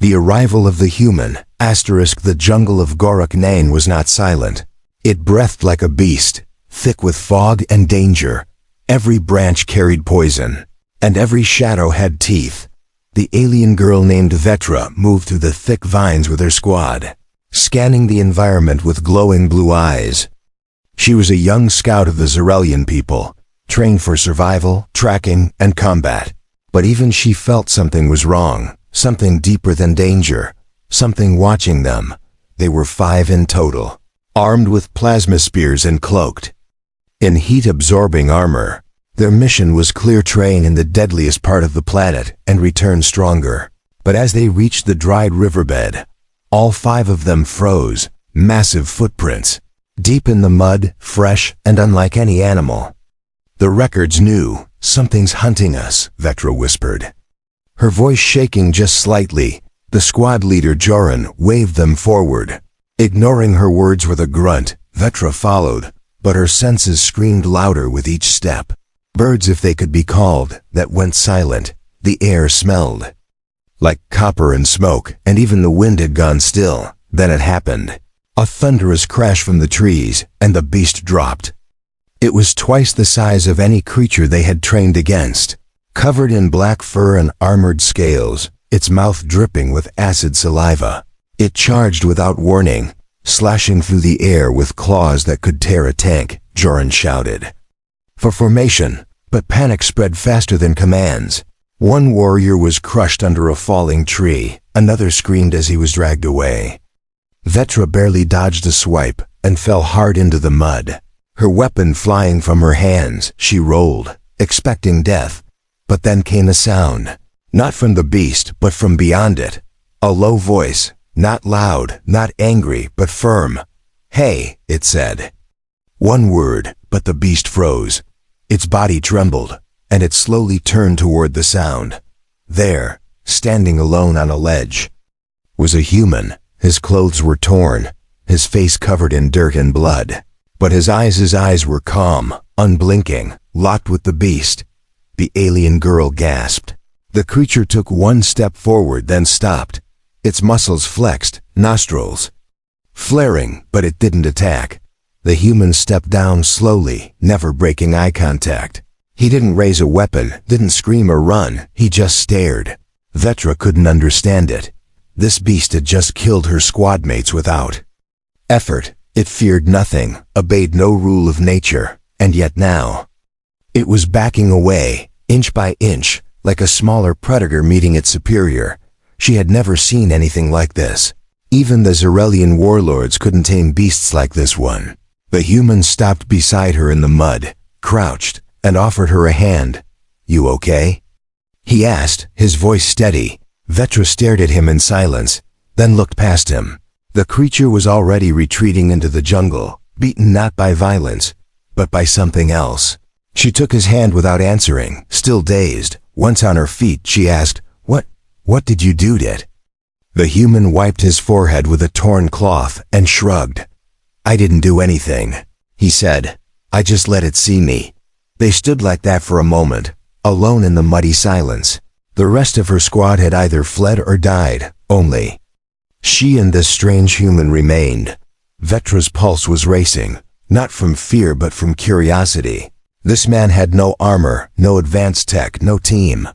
The arrival of the human, the jungle of Gorakh was not silent. It breathed like a beast, thick with fog and danger. Every branch carried poison, and every shadow had teeth. The alien girl named Vetra moved through the thick vines with her squad, scanning the environment with glowing blue eyes. She was a young scout of the Zarelian people, trained for survival, tracking, and combat. But even she felt something was wrong, something deeper than danger, something watching them. They were 5 in total, armed with plasma spears and cloaked in heat-absorbing armor. Their mission was clear train in the deadliest part of the planet and return stronger. But as they reached the dried riverbed, all 5 of them froze, massive footprints, deep in the mud, fresh and unlike any animal. The records knew, "Something's hunting us," Vetra whispered, her voice shaking just slightly. The squad leader Joran waved them forward. Ignoring her words with a grunt, Vetra followed, but her senses screamed louder with each step. Birds, if they could be called, that went silent. The air smelled like copper and smoke, and even the wind had gone still. Then it happened. A thunderous crash from the trees, and the beast dropped. It was twice the size of any creature they had trained against, covered in black fur and armored scales, its mouth dripping with acid saliva. It charged without warning, slashing through the air with claws that could tear a tank. Joran shouted for formation, but panic spread faster than commands. One warrior was crushed under a falling tree, another screamed as he was dragged away. Vetra barely dodged a swipe and fell hard into the mud. Her weapon flying from her hands, she rolled, expecting death. But then came a sound, not from the beast, but from beyond it. A low voice, not loud, not angry, but firm. "Hey," it said. One word, but the beast froze. Its body trembled, and it slowly turned toward the sound. There, standing alone on a ledge, was a human. His clothes were torn, his face covered in dirt and blood. But his eyes were calm, unblinking, locked with the beast. The alien girl gasped. The creature took one step forward, then stopped. Its muscles flexed, nostrils flaring, but it didn't attack. The human stepped down slowly, never breaking eye contact. He didn't raise a weapon, didn't scream or run, he just stared. Vetra couldn't understand it. This beast had just killed her squad mates without effort. It feared nothing, obeyed no rule of nature, and yet now it was backing away, inch by inch, like a smaller predator meeting its superior. She had never seen anything like this. Even the Zarelian warlords couldn't tame beasts like this one. The human stopped beside her in the mud, crouched, and offered her a hand. "You okay?" he asked, his voice steady. Vetra stared at him in silence, then looked past him. The creature was already retreating into the jungle, beaten not by violence, but by something else. She took his hand without answering, still dazed. Once on her feet, she asked, What did you do to it?" The human wiped his forehead with a torn cloth and shrugged. "I didn't do anything," he said. "I just let it see me." They stood like that for a moment, alone in the muddy silence. The rest of her squad had either fled or died. Only she and this strange human remained. Vetra's pulse was racing, not from fear but from curiosity. This man had no armor, no advanced tech, no team.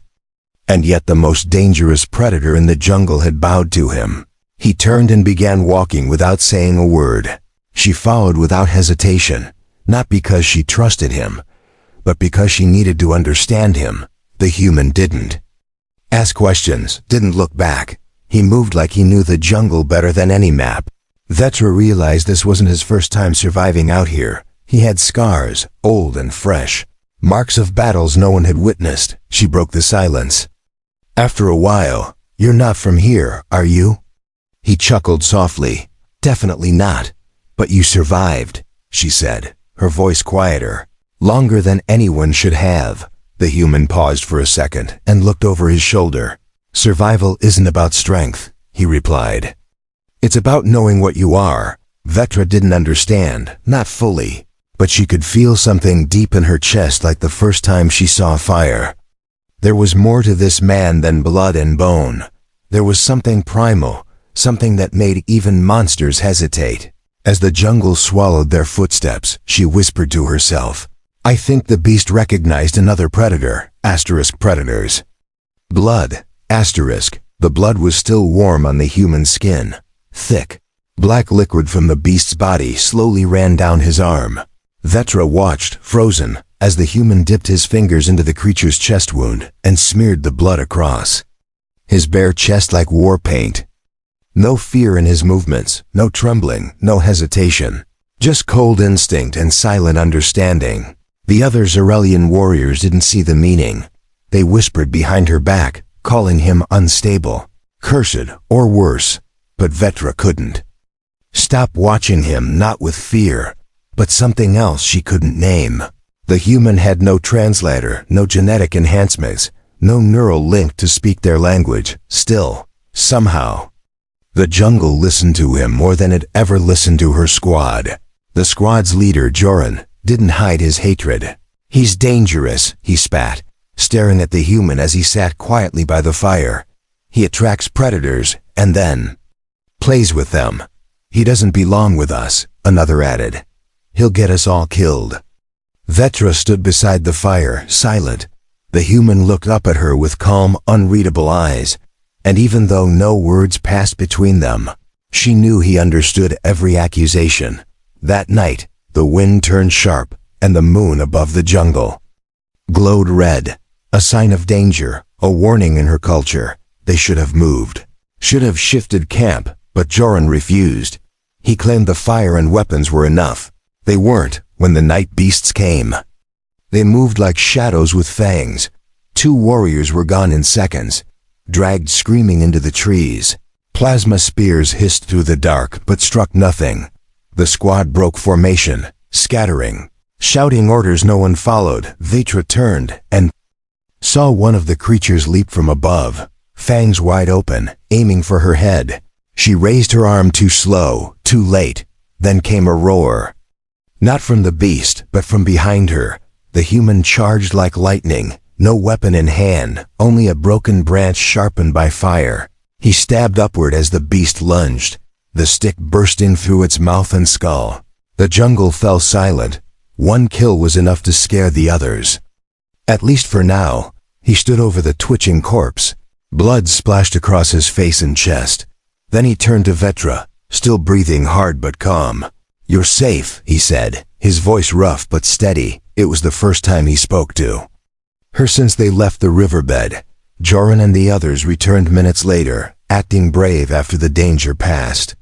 And yet the most dangerous predator in the jungle had bowed to him. He turned and began walking without saying a word. She followed without hesitation, not because she trusted him, but because she needed to understand him. The human didn't ask questions, didn't look back. He moved like he knew the jungle better than any map. Vetra realized this wasn't his first time surviving out here. He had scars, old and fresh, marks of battles no one had witnessed. She broke the silence. After a while, "You're not from here, are you?" He chuckled softly. "Definitely not. But you survived," she said, her voice quieter. "Longer than anyone should have." The human paused for a second and looked over his shoulder. "Survival isn't about strength," he replied. "It's about knowing what you are." Vetra didn't understand, not fully, but she could feel something deep in her chest like the first time she saw fire. There was more to this man than blood and bone. There was something primal, something that made even monsters hesitate. As the jungle swallowed their footsteps, she whispered to herself, "I think the beast recognized another predator, predators. Blood, the blood was still warm on the human skin. Thick, black liquid from the beast's body slowly ran down his arm. Vetra watched, frozen, as the human dipped his fingers into the creature's chest wound and smeared the blood across his bare chest like war paint. No fear in his movements, no trembling, no hesitation. Just cold instinct and silent understanding. The other Zarelian warriors didn't see the meaning. They whispered behind her back, calling him unstable, cursed, or worse. But Vetra couldn't stop watching him, not with fear, but something else she couldn't name. The human had no translator, no genetic enhancements, no neural link to speak their language. Still, somehow, the jungle listened to him more than it ever listened to her squad. The squad's leader, Joran, didn't hide his hatred. "He's dangerous," he spat, staring at the human as he sat quietly by the fire. "He attracts predators, and then plays with them. He doesn't belong with us," another added. "He'll get us all killed." Vetra stood beside the fire, silent. The human looked up at her with calm, unreadable eyes, and even though no words passed between them, she knew he understood every accusation. That night, the wind turned sharp, and the moon above the jungle glowed red, a sign of danger, a warning in her culture. They should have moved, should have shifted camp, but Joran refused. He claimed the fire and weapons were enough. They weren't when the night beasts came. They moved like shadows with fangs. 2 warriors were gone in seconds, dragged screaming into the trees. Plasma spears hissed through the dark but struck nothing. The squad broke formation, scattering. Shouting orders no one followed. Vetra turned and saw one of the creatures leap from above, fangs wide open, aiming for her head. She raised her arm too slow, too late. Then came a roar. Not from the beast, but from behind her. The human charged like lightning, no weapon in hand, only a broken branch sharpened by fire. He stabbed upward as the beast lunged, the stick bursting through its mouth and skull. The jungle fell silent. One kill was enough to scare the others. At least for now. He stood over the twitching corpse. Blood splashed across his face and chest. Then he turned to Vetra, still breathing hard but calm. "You're safe," he said, his voice rough but steady. It was the first time he spoke to her since they left the riverbed. Joran and the others returned minutes later, acting brave after the danger passed.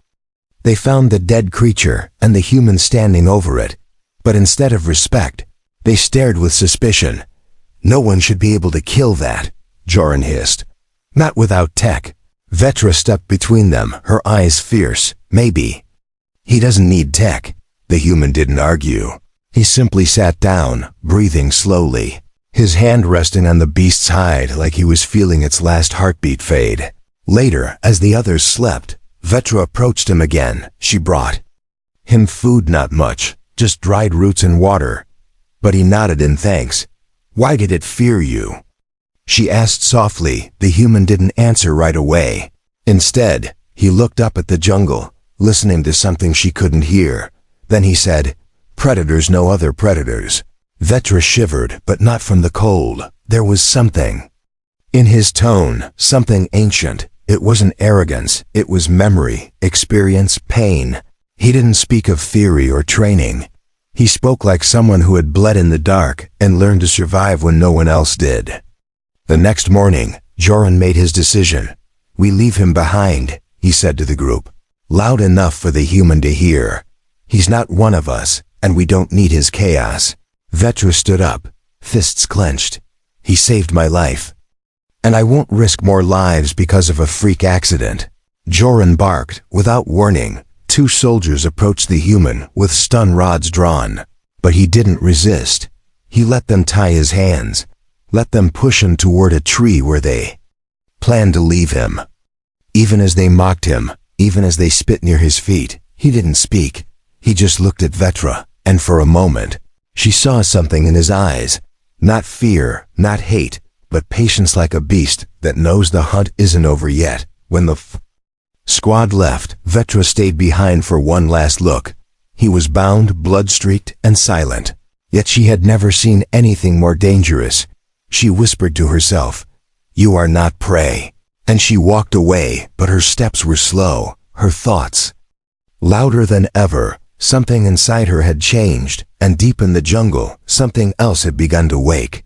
They found the dead creature and the human standing over it, but instead of respect, they stared with suspicion. "No one should be able to kill that," Joran hissed. "Not without tech." Vetra stepped between them, her eyes fierce. "Maybe. He doesn't need tech." The human didn't argue. He simply sat down, breathing slowly, his hand resting on the beast's hide like he was feeling its last heartbeat fade. Later, as the others slept, Vetra approached him again. She brought him food, not much, just dried roots and water. But he nodded in thanks. "Why did it fear you?" she asked softly. The human didn't answer right away. Instead, he looked up at the jungle, listening to something she couldn't hear. Then he said, "Predators know other predators." Vetra shivered, but not from the cold. There was something in his tone, something ancient. It wasn't arrogance, it was memory, experience, pain. He didn't speak of theory or training. He spoke like someone who had bled in the dark and learned to survive when no one else did. The next morning, Joran made his decision. "We leave him behind," he said to the group, loud enough for the human to hear. "He's not one of us, and we don't need his chaos." Vetra stood up, fists clenched. "He saved my life, and I won't risk more lives because of a freak accident." Joran barked, without warning. 2 soldiers approached the human with stun rods drawn. But he didn't resist. He let them tie his hands, let them push him toward a tree where they planned to leave him. Even as they mocked him, even as they spit near his feet, he didn't speak. He just looked at Vetra, and for a moment, she saw something in his eyes. Not fear, not hate, but patience, like a beast that knows the hunt isn't over yet. When the squad left, Vetra stayed behind for one last look. He was bound, blood-streaked, and silent. Yet she had never seen anything more dangerous. She whispered to herself, "You are not prey." And she walked away, but her steps were slow, her thoughts louder than ever. Something inside her had changed, and deep in the jungle, something else had begun to wake.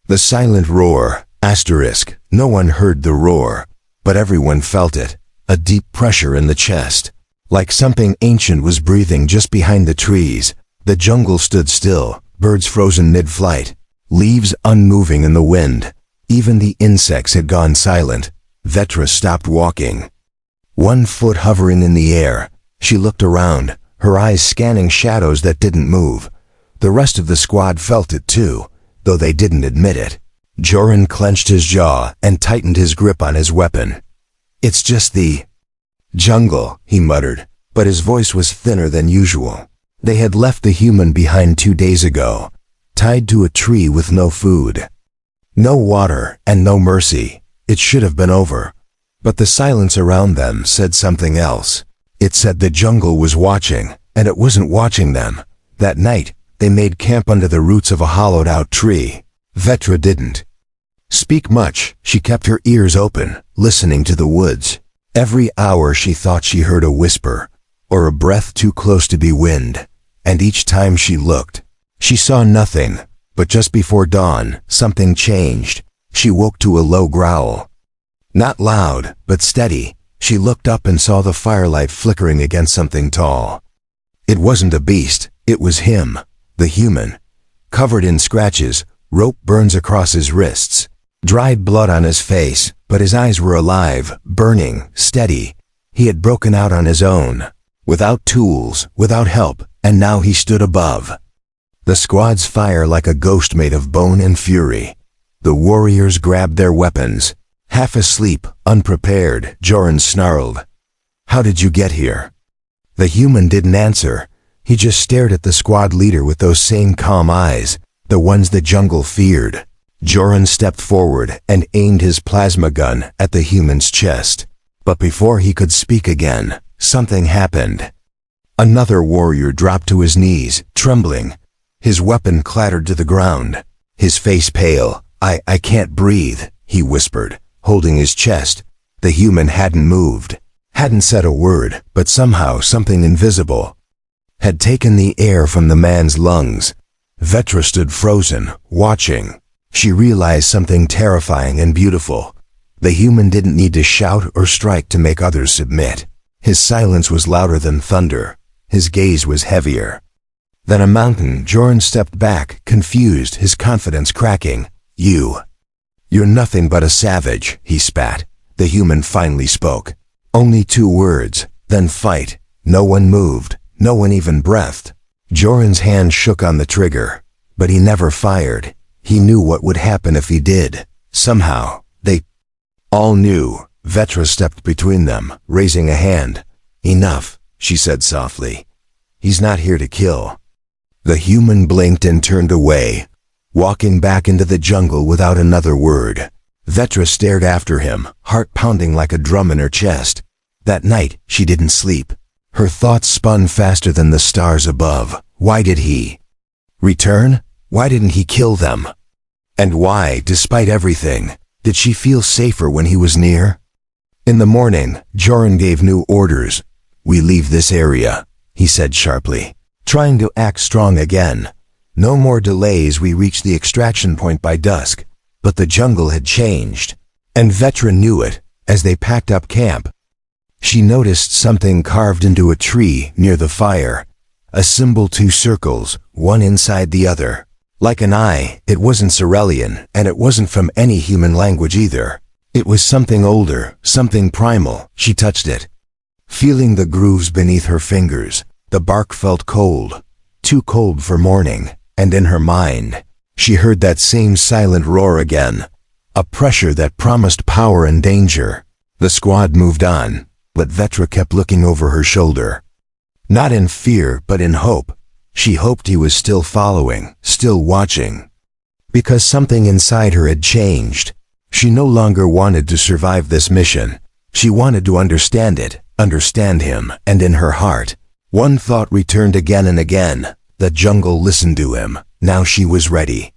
The silent roar, asterisk, no one heard the roar, but everyone felt it, a deep pressure in the chest. Like something ancient was breathing just behind the trees. The jungle stood still, birds frozen mid-flight, leaves unmoving in the wind. Even the insects had gone silent. Vetra stopped walking. 1 foot hovering in the air, she looked around, her eyes scanning shadows that didn't move. The rest of the squad felt it too, though they didn't admit it. Joran clenched his jaw and tightened his grip on his weapon. "It's just the jungle," he muttered, but his voice was thinner than usual. They had left the human behind 2 days ago, tied to a tree with no food, no water, and no mercy. It should have been over. But the silence around them said something else. It said the jungle was watching, and it wasn't watching them. That night, they made camp under the roots of a hollowed-out tree. Vetra didn't speak much. She kept her ears open, listening to the woods. Every hour she thought she heard a whisper, or a breath too close to be wind. And each time she looked, she saw nothing. But just before dawn, something changed. She woke to a low growl. Not loud, but steady. She looked up and saw the firelight flickering against something tall. It wasn't a beast, it was him, the human. Covered in scratches, rope burns across his wrists, dried blood on his face, but his eyes were alive, burning, steady. He had broken out on his own, without tools, without help, and now he stood above the squad's fire like a ghost made of bone and fury. The warriors grabbed their weapons. Half asleep, unprepared, Joran snarled, "How did you get here?" The human didn't answer. He just stared at the squad leader with those same calm eyes, the ones the jungle feared. Joran stepped forward and aimed his plasma gun at the human's chest. But before he could speak again, something happened. Another warrior dropped to his knees, trembling. His weapon clattered to the ground. His face pale. I can't breathe," he whispered, holding his chest. The human hadn't moved, hadn't said a word, but somehow something invisible had taken the air from the man's lungs. Vetra stood frozen, watching. She realized something terrifying and beautiful. The human didn't need to shout or strike to make others submit. His silence was louder than thunder. His gaze was heavier than a mountain. Joran stepped back, confused, his confidence cracking. You're nothing but a savage," he spat. The human finally spoke. Only 2 words, then fight. No one moved, no one even breathed. Joran's hand shook on the trigger, but he never fired. He knew what would happen if he did. Somehow, they all knew. Vetra stepped between them, raising a hand. "Enough," she said softly. "He's not here to kill." The human blinked and turned away, walking back into the jungle without another word. Vetra stared after him, heart pounding like a drum in her chest. That night, she didn't sleep. Her thoughts spun faster than the stars above. Why did he return? Why didn't he kill them? And why, despite everything, did she feel safer when he was near? In the morning, Joran gave new orders. "We leave this area," he said sharply, trying to act strong again. "No more delays. We reached the extraction point by dusk." But the jungle had changed, and Vetra knew it. As they packed up camp, she noticed something carved into a tree near the fire. A symbol, 2 circles, one inside the other. Like an eye. It wasn't Cerulean, and it wasn't from any human language either. It was something older, something primal. She touched it, feeling the grooves beneath her fingers. The bark felt cold, too cold for morning. And in her mind, she heard that same silent roar again, a pressure that promised power and danger. The squad moved on, but Vetra kept looking over her shoulder. Not in fear, but in hope. She hoped he was still following, still watching. Because something inside her had changed. She no longer wanted to survive this mission. She wanted to understand it, understand him, and in her heart, one thought returned again and again. The jungle listened to him. Now she was ready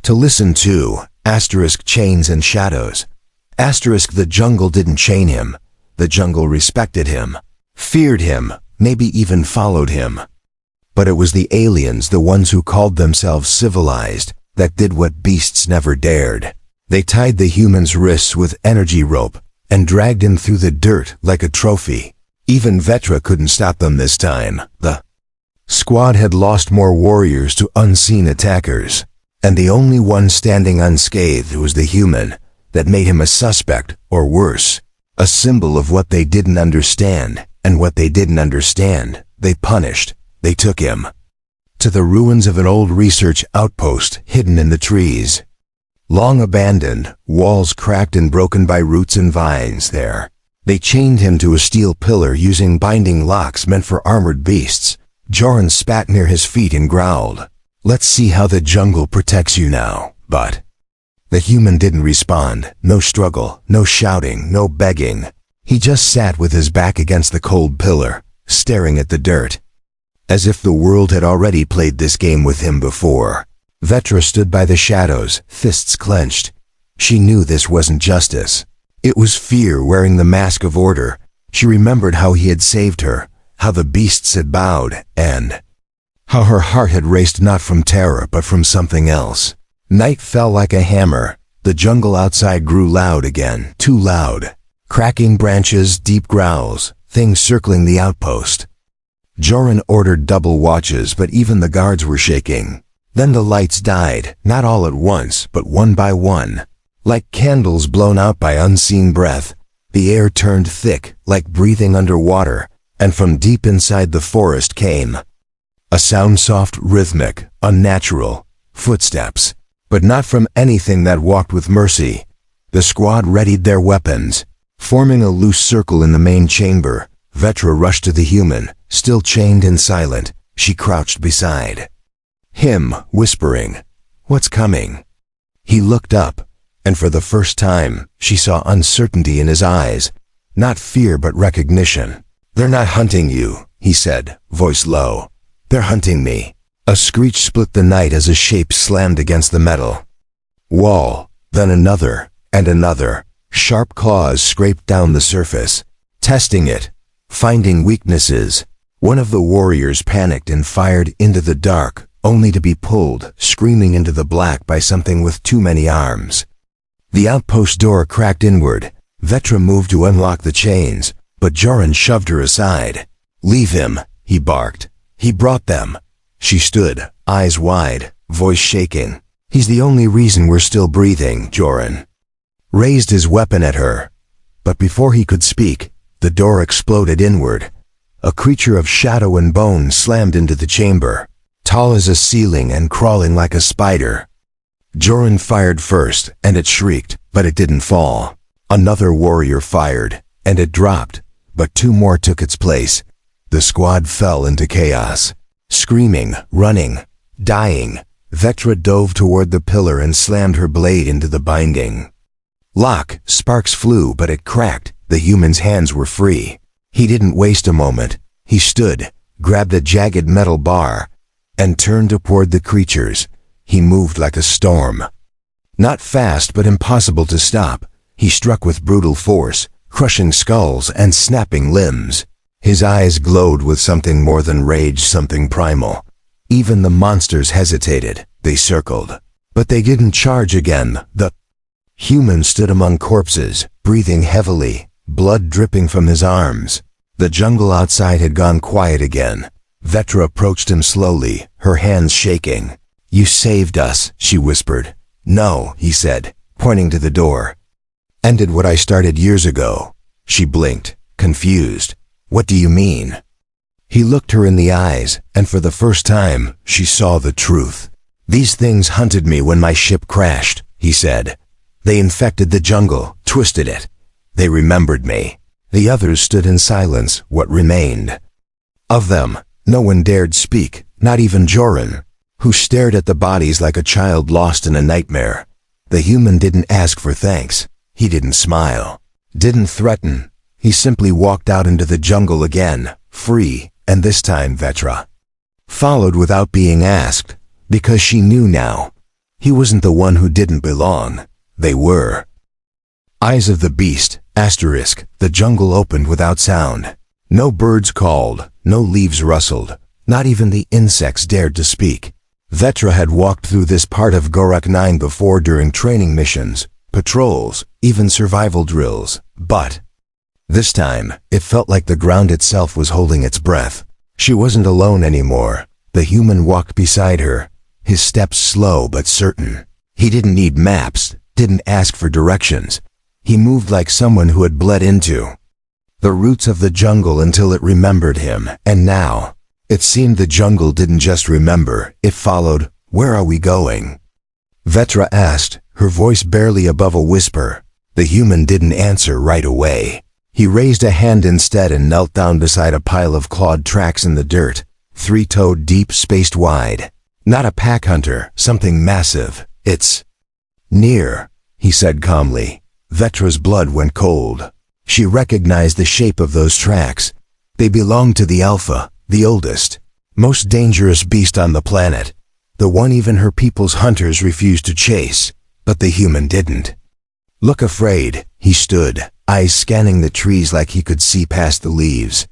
to listen too. Chains and shadows. The jungle didn't chain him. The jungle respected him, feared him, maybe even followed him. But it was the aliens, the ones who called themselves civilized, that did what beasts never dared. They tied the human's wrists with energy rope and dragged him through the dirt like a trophy. Even Vetra couldn't stop them this time. The squad had lost more warriors to unseen attackers, and the only one standing unscathed was the human. That made him a suspect, or worse, a symbol of what they didn't understand, and what they didn't understand, they punished. They took him to the ruins of an old research outpost hidden in the trees. Long abandoned, walls cracked and broken by roots and vines there. They chained him to a steel pillar using binding locks meant for armored beasts. Joran spat near his feet and growled, "Let's see how the jungle protects you now." But the human didn't respond. No struggle, no shouting, no begging. He just sat with his back against the cold pillar, staring at the dirt, as if the world had already played this game with him before. Vetra stood by the shadows, fists clenched. She knew this wasn't justice. It was fear wearing the mask of order. She remembered how he had saved her, how the beasts had bowed, and how her heart had raced not from terror but from something else. Night fell like a hammer. The jungle outside grew loud again, too loud. Cracking branches, deep growls, things circling the outpost. Joran ordered double watches, but even the guards were shaking. Then the lights died, not all at once, but one by one. Like candles blown out by unseen breath, the air turned thick, like breathing underwater, and from deep inside the forest came a sound, soft, rhythmic, unnatural, footsteps, but not from anything that walked with mercy. The squad readied their weapons. Forming a loose circle in the main chamber, Vetra rushed to the human, still chained and silent. She crouched beside him, whispering, "What's coming?" He looked up, and for the first time, she saw uncertainty in his eyes. Not fear, but recognition. "They're not hunting you," he said, voice low. "They're hunting me." A screech split the night as a shape slammed against the metal wall, then another, and another. Sharp claws scraped down the surface, testing it, finding weaknesses. One of the warriors panicked and fired into the dark, only to be pulled, screaming into the black by something with too many arms. The outpost door cracked inward. Vetra moved to unlock the chains, but Joran shoved her aside. "Leave him," he barked. "He brought them." She stood, eyes wide, voice shaking. "He's the only reason we're still breathing." Joran raised his weapon at her, but before he could speak, the door exploded inward. A creature of shadow and bone slammed into the chamber, tall as a ceiling and crawling like a spider. Joran fired first, and it shrieked, but it didn't fall. Another warrior fired, and it dropped, but two more took its place. The squad fell into chaos, screaming, running, dying. Vetra dove toward the pillar and slammed her blade into the binding lock. Sparks flew, but it cracked. The human's hands were free. He didn't waste a moment. He stood, grabbed a jagged metal bar, and turned toward the creatures. He moved like a storm. Not fast, but impossible to stop. He struck with brutal force, crushing skulls and snapping limbs. His eyes glowed with something more than rage, something primal. Even the monsters hesitated. They circled, but they didn't charge again. The human stood among corpses, breathing heavily, blood dripping from his arms. The jungle outside had gone quiet again. Vetra approached him slowly, her hands shaking. "You saved us," she whispered. "No," he said, pointing to the door. "Ended what I started years ago." She blinked, confused. "What do you mean?" He looked her in the eyes, and for the first time, she saw the truth. "These things hunted me when my ship crashed," he said. "They infected the jungle, twisted it. They remembered me." The others stood in silence, what remained of them. No one dared speak, not even Joran, who stared at the bodies like a child lost in a nightmare. The human didn't ask for thanks. He didn't smile. Didn't threaten. He simply walked out into the jungle again, free, and this time Vetra followed without being asked, because she knew now. He wasn't the one who didn't belong. They were. Eyes of the beast, asterisk, the jungle opened without sound. No birds called, no leaves rustled, not even the insects dared to speak. Vetra had walked through this part of Gorak 9 before during training missions, patrols, even survival drills, but this time, it felt like the ground itself was holding its breath. She wasn't alone anymore. The human walked beside her, his steps slow but certain. He didn't need maps, didn't ask for directions. He moved like someone who had bled into the roots of the jungle until it remembered him, and now, it seemed the jungle didn't just remember, it followed. Where are we going? Vetra asked, her voice barely above a whisper. The human didn't answer right away. He raised a hand instead and knelt down beside a pile of clawed tracks in the dirt, 3-toed deep, spaced wide. Not a pack hunter, something massive. It's near, he said calmly. Vetra's blood went cold. She recognized the shape of those tracks. They belonged to the Alpha, the oldest, most dangerous beast on the planet. The one even her people's hunters refused to chase, but the human didn't. Look afraid, he stood, eyes scanning the trees like he could see past the leaves.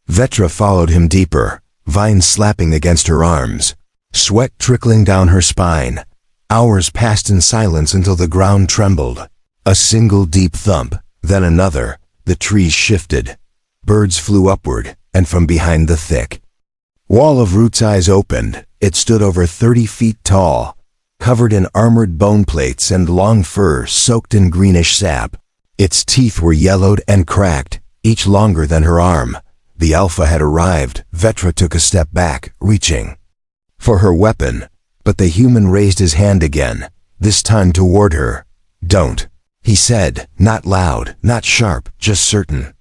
Vetra followed him deeper, vines slapping against her arms, sweat trickling down her spine. Hours passed in silence until the ground trembled. A single deep thump, then another. The trees shifted. Birds flew upward, and from behind the thick wall of roots eyes opened. It stood over 30 feet tall, covered in armored bone plates and long fur soaked in greenish sap. Its teeth were yellowed and cracked, each longer than her arm. The Alpha had arrived. Vetra took a step back, reaching for her weapon, but the human raised his hand again, this time toward her. Don't, he said, not loud, not sharp, just certain.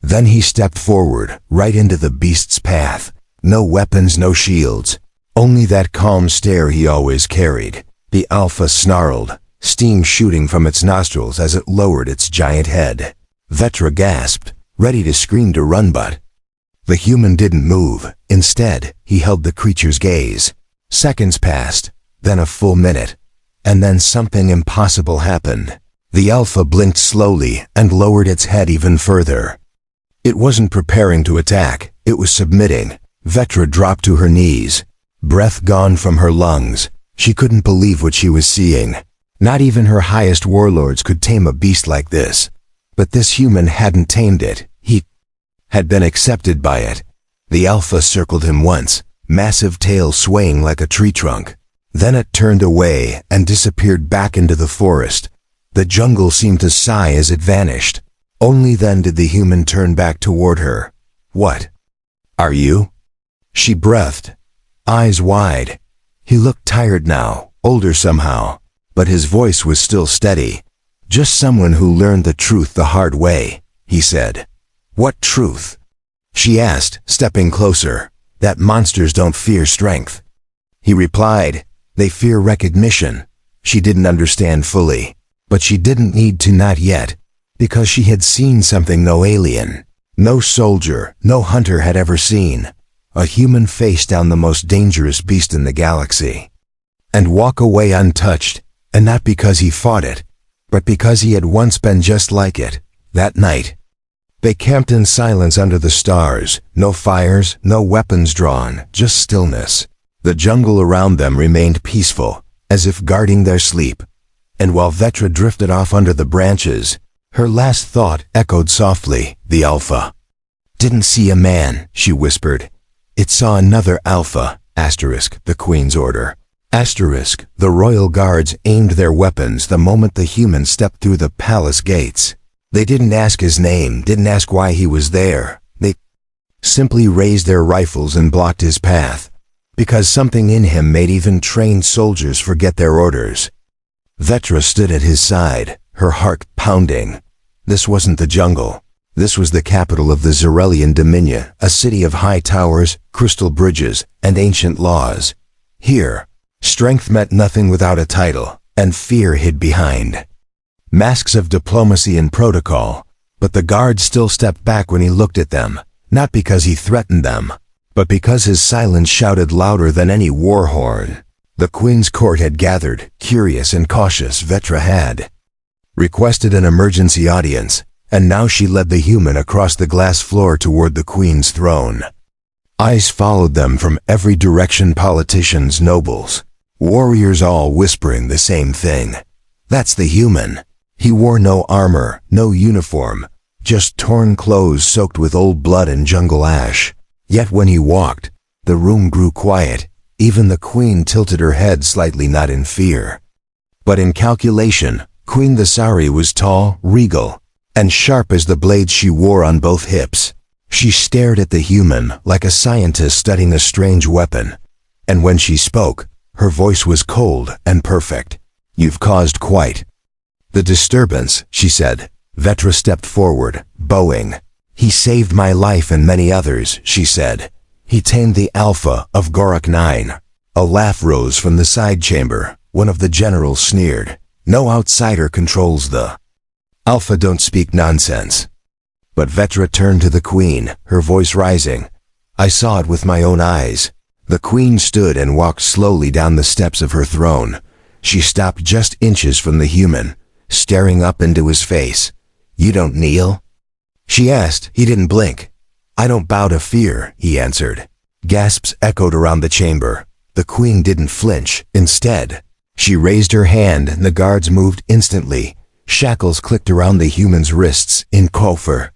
Then he stepped forward, right into the beast's path. No weapons, no shields, only that calm stare he always carried. The Alpha snarled, steam shooting from its nostrils as it lowered its giant head. Vetra gasped, ready to scream to run, but the human didn't move. Instead, he held the creature's gaze. Seconds passed, then a full minute, and then something impossible happened. The Alpha blinked slowly and lowered its head even further. It wasn't preparing to attack, it was submitting. Vetra dropped to her knees, breath gone from her lungs. She couldn't believe what she was seeing. Not even her highest warlords could tame a beast like this. But this human hadn't tamed it. He had been accepted by it. The Alpha circled him once, massive tail swaying like a tree trunk. Then it turned away and disappeared back into the forest. The jungle seemed to sigh as it vanished. Only then did the human turn back toward her. What are you? She breathed, eyes wide. He looked tired now, older somehow, but his voice was still steady. Just someone who learned the truth the hard way, he said. What truth? She asked, stepping closer. That monsters don't fear strength. He replied, they fear recognition. She didn't understand fully, but she didn't need to, not yet, because she had seen something no alien, no soldier, no hunter had ever seen. A human face down the most dangerous beast in the galaxy, and walk away untouched, and not because he fought it, but because he had once been just like it. That night, they camped in silence under the stars, no fires, no weapons drawn, just stillness. The jungle around them remained peaceful, as if guarding their sleep. And while Vetra drifted off under the branches, her last thought echoed softly. The Alpha didn't see a man, she whispered. It saw another Alpha, asterisk, the Queen's order. Asterisk, the royal guards aimed their weapons the moment the human stepped through the palace gates. They didn't ask his name, didn't ask why he was there. They simply raised their rifles and blocked his path, because something in him made even trained soldiers forget their orders. Vetra stood at his side, her heart pounding. This wasn't the jungle. This was the capital of the Zarelian Dominion, a city of high towers, crystal bridges, and ancient laws. Here, strength meant nothing without a title, and fear hid behind Masks of diplomacy and protocol, but the guards still stepped back when he looked at them, not because he threatened them, but because his silence shouted louder than any war horn. The Queen's court had gathered, curious and cautious. Vetra had requested an emergency audience, and now she led the human across the glass floor toward the Queen's throne. Eyes followed them from every direction, politicians, nobles, warriors, all whispering the same thing. That's the human. He wore no armor, no uniform, just torn clothes soaked with old blood and jungle ash. Yet when he walked, the room grew quiet. Even the Queen tilted her head slightly, not in fear, but in calculation. Queen Thesari was tall, regal, and sharp as the blades she wore on both hips. She stared at the human like a scientist studying a strange weapon, and when she spoke, her voice was cold and perfect. "You've caused quite the disturbance," she said. Vetra stepped forward, bowing. "He saved my life and many others," she said. "He tamed the Alpha of Gorak 9. A laugh rose from the side chamber. One of the generals sneered. "No outsider controls the Alpha. Don't speak nonsense." But Vetra turned to the Queen, her voice rising. "I saw it with my own eyes." The Queen stood and walked slowly down the steps of her throne. She stopped just inches from the human, staring up into his face. "You don't kneel?" she asked. He didn't blink. "I don't bow to fear," he answered. Gasps echoed around the chamber. The Queen didn't flinch. Instead, she raised her hand and the guards moved instantly. Shackles clicked around the human's wrists in Kofar.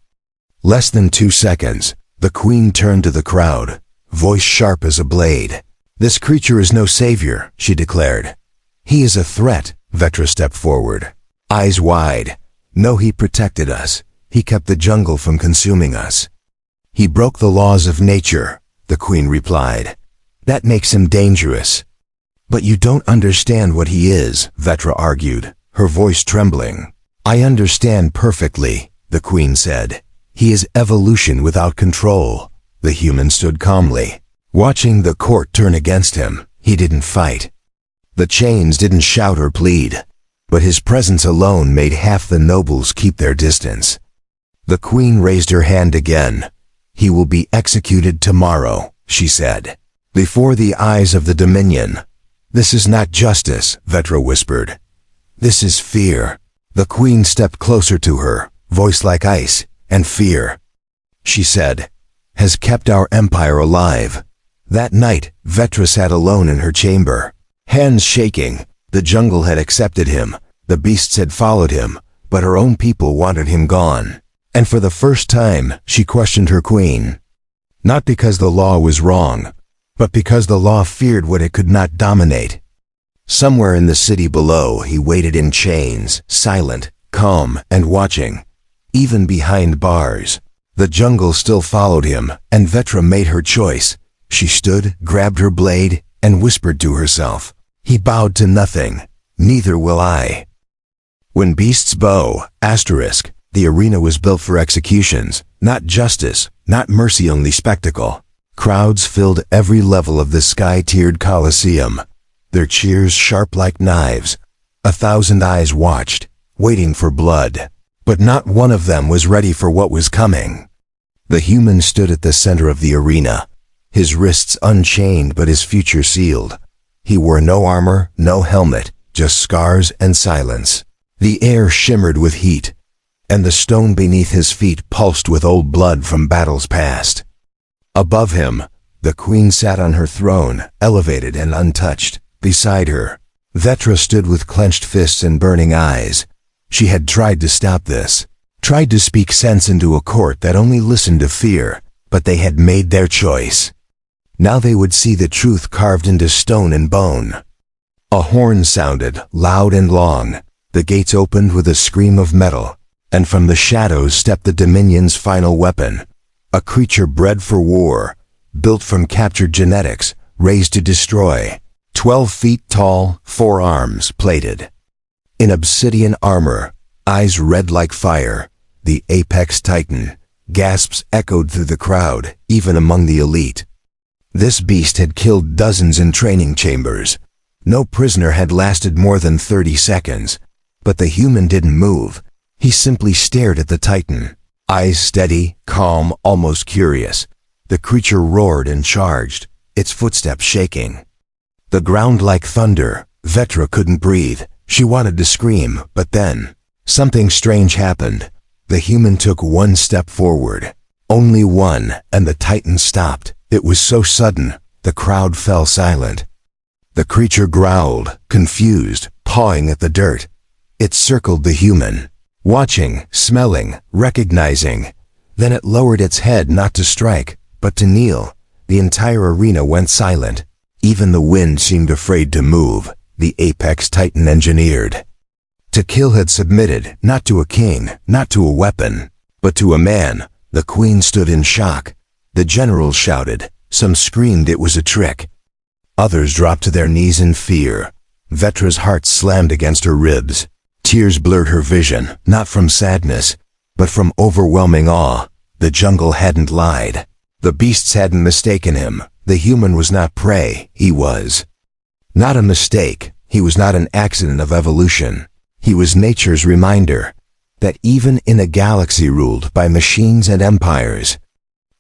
Less than 2 seconds, the Queen turned to the crowd, voice sharp as a blade. "This creature is no savior," she declared. "He is a threat." Vetra stepped forward, eyes wide. "No, he protected us. He kept the jungle from consuming us." "He broke the laws of nature," the Queen replied. "That makes him dangerous." "But you don't understand what he is," Vetra argued, her voice trembling. "I understand perfectly," the Queen said. "He is evolution without control." The human stood calmly, watching the court turn against him. He didn't fight. The chains didn't shout or plead, but his presence alone made half the nobles keep their distance. The Queen raised her hand again. "He will be executed tomorrow," she said, "before the eyes of the Dominion." "This is not justice," Vetra whispered. "This is fear." The Queen stepped closer to her, voice like ice, "And fear," she said, "has kept our empire alive." That night, Vetra sat alone in her chamber, hands shaking. The jungle had accepted him, the beasts had followed him, but her own people wanted him gone. And for the first time, she questioned her Queen. Not because the law was wrong, but because the law feared what it could not dominate. Somewhere in the city below, he waited in chains, silent, calm, and watching. Even behind bars, the jungle still followed him, and Vetra made her choice. She stood, grabbed her blade, and whispered to herself, "He bowed to nothing. Neither will I." When beasts bow, the arena was built for executions, not justice, not mercy, only spectacle. Crowds filled every level of the sky-tiered Colosseum, their cheers sharp like knives. 1,000 eyes watched, waiting for blood, but not one of them was ready for what was coming. The human stood at the center of the arena, his wrists unchained but his future sealed. He wore no armor, no helmet, just scars and silence. The air shimmered with heat, and the stone beneath his feet pulsed with old blood from battles past. Above him, the Queen sat on her throne, elevated and untouched. Beside her, Vetra stood with clenched fists and burning eyes. She had tried to stop this, tried to speak sense into a court that only listened to fear, but they had made their choice. Now they would see the truth carved into stone and bone. A horn sounded, loud and long. The gates opened with a scream of metal, and from the shadows stepped the Dominion's final weapon, a creature bred for war, built from captured genetics, raised to destroy. 12 feet tall, 4 arms plated. In obsidian armor, eyes red like fire, the apex titan. Gasps echoed through the crowd, even among the elite. This beast had killed dozens in training chambers. No prisoner had lasted more than 30 seconds. But the human didn't move. He simply stared at the Titan, eyes steady, calm, almost curious. The creature roared and charged, its footsteps shaking. The ground like thunder. Vetra couldn't breathe. She wanted to scream, but then something strange happened. The human took one step forward. Only one, and the Titan stopped. It was so sudden, the crowd fell silent. The creature growled, confused, pawing at the dirt. It circled the human, watching, smelling, recognizing. Then it lowered its head not to strike, but to kneel. The entire arena went silent. Even the wind seemed afraid to move. The apex Titan engineered. To kill had submitted, not to a king, not to a weapon, but to a man. The queen stood in shock. The generals shouted. Some screamed it was a trick. Others dropped to their knees in fear. Vetra's heart slammed against her ribs. Tears blurred her vision, not from sadness, but from overwhelming awe. The jungle hadn't lied. The beasts hadn't mistaken him. The human was not prey, he was. Not a mistake. He was not an accident of evolution. He was nature's reminder that even in a galaxy ruled by machines and empires,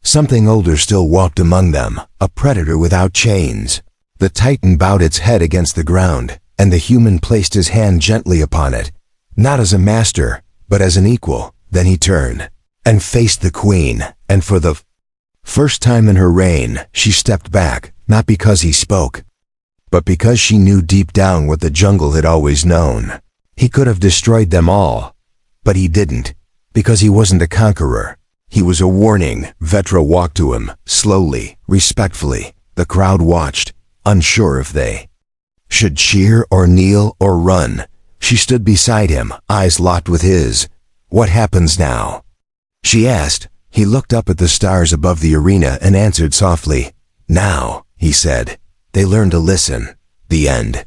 something older still walked among them, a predator without chains. The Titan bowed its head against the ground, and the human placed his hand gently upon it, not as a master, but as an equal. Then he turned and faced the queen, and for the first time in her reign, she stepped back, not because he spoke, but because she knew deep down what the jungle had always known. He could have destroyed them all, but he didn't, because he wasn't a conqueror. He was a warning. Vetra walked to him, slowly, respectfully. The crowd watched, unsure if they should cheer or kneel or run. She stood beside him, eyes locked with his. "What happens now?" she asked. He looked up at the stars above the arena and answered softly. "Now," he said, "they learn to listen. The end."